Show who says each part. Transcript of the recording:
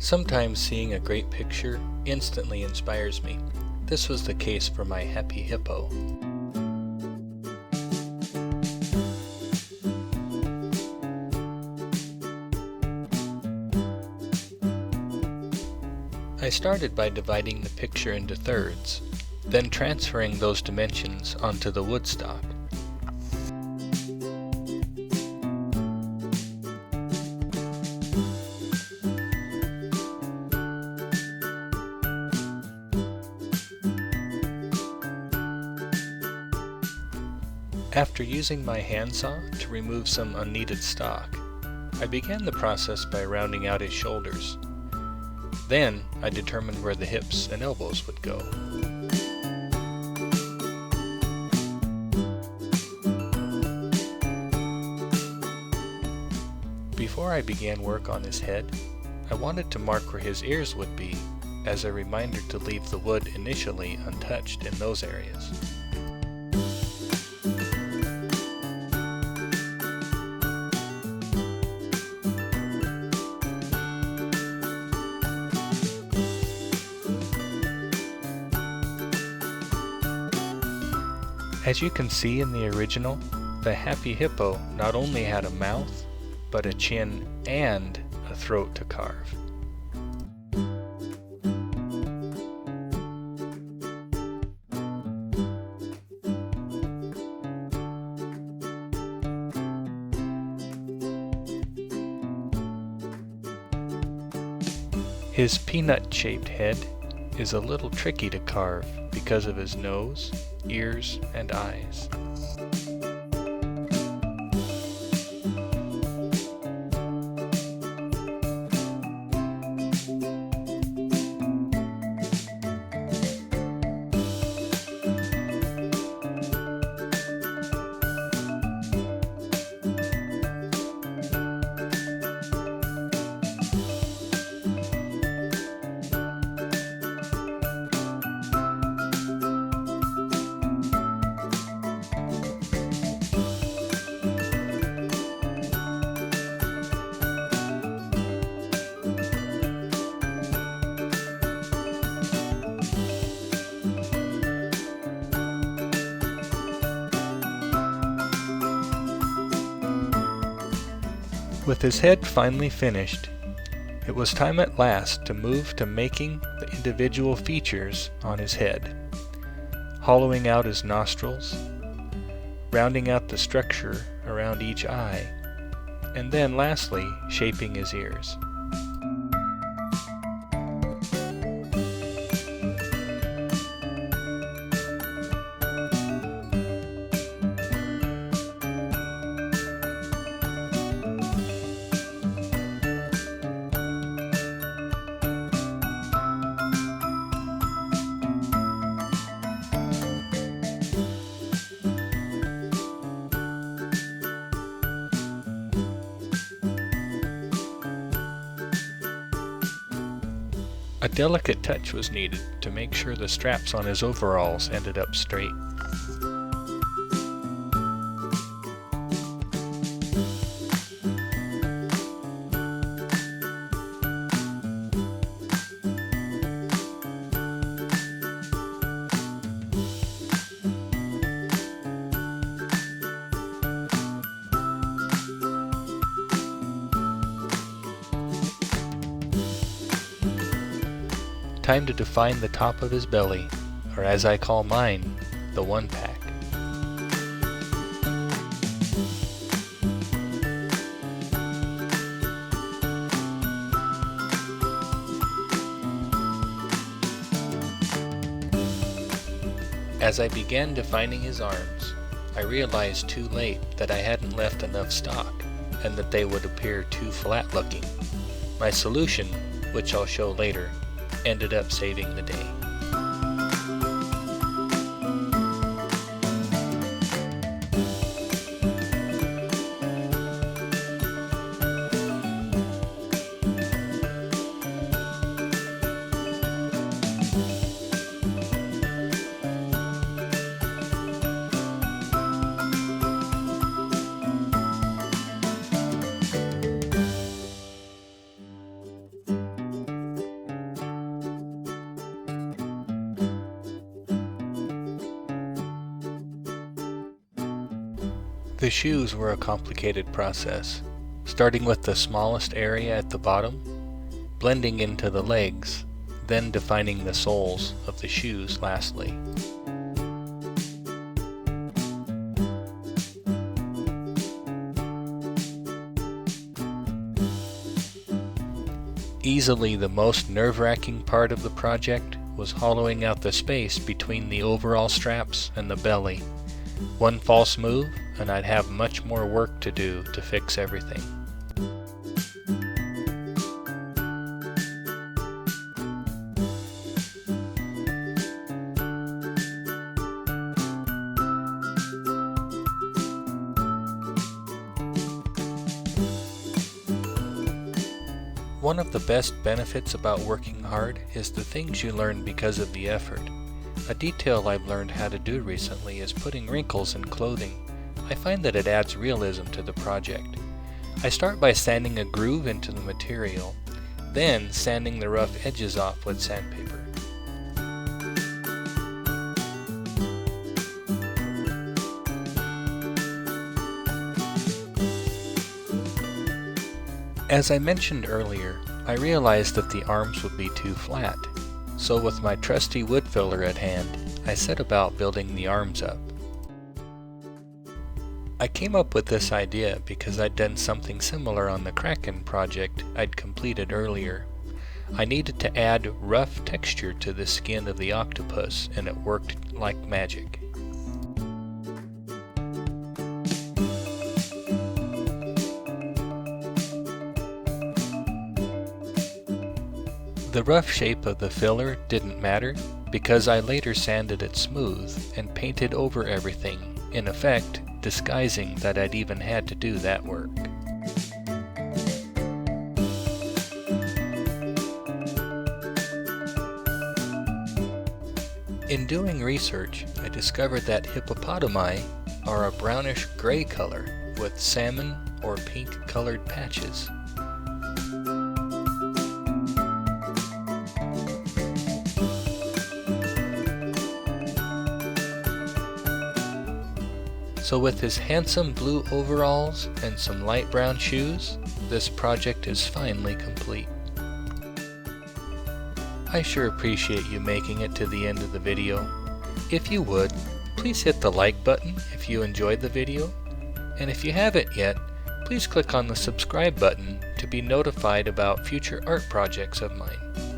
Speaker 1: Sometimes seeing a great picture instantly inspires me. This was the case for my happy hippo. I started by dividing the picture into thirds, then transferring those dimensions onto the woodstock. After using my handsaw to remove some unneeded stock, I began the process by rounding out his shoulders. Then I determined where the hips and elbows would go. Before I began work on his head, I wanted to mark where his ears would be as a reminder to leave the wood initially untouched in those areas. As you can see in the original, the happy hippo not only had a mouth, but a chin and a throat to carve. His peanut-shaped head is a little tricky to carve because of his nose, ears, and eyes. With his head finally finished, it was time at last to move to making the individual features on his head, hollowing out his nostrils, rounding out the structure around each eye, and then lastly shaping his ears. A delicate touch was needed to make sure the straps on his overalls ended up straight. Time to define the top of his belly, or as I call mine, the one pack. As I began defining his arms, I realized too late that I hadn't left enough stock, and that they would appear too flat looking. My solution, which I'll show later, ended up saving the day. The shoes were a complicated process, starting with the smallest area at the bottom, blending into the legs, then defining the soles of the shoes lastly. Easily the most nerve-wracking part of the project was hollowing out the space between the overall straps and the belly. One false move and I'd have much more work to do to fix everything. One of the best benefits about working hard is the things you learn because of the effort. A detail I've learned how to do recently is putting wrinkles in clothing. I find that it adds realism to the project. I start by sanding a groove into the material, then sanding the rough edges off with sandpaper. As I mentioned earlier, I realized that the arms would be too flat, so with my trusty wood filler at hand, I set about building the arms up. I came up with this idea because I'd done something similar on the Kraken project I'd completed earlier. I needed to add rough texture to the skin of the octopus, and it worked like magic. The rough shape of the filler didn't matter because I later sanded it smooth and painted over everything, in effect disguising that I'd even had to do that work. In doing research, I discovered that hippopotami are a brownish gray color with salmon or pink colored patches. So with his handsome blue overalls and some light brown shoes, this project is finally complete. I sure appreciate you making it to the end of the video. If you would, please hit the like button if you enjoyed the video, and if you haven't yet, please click on the subscribe button to be notified about future art projects of mine.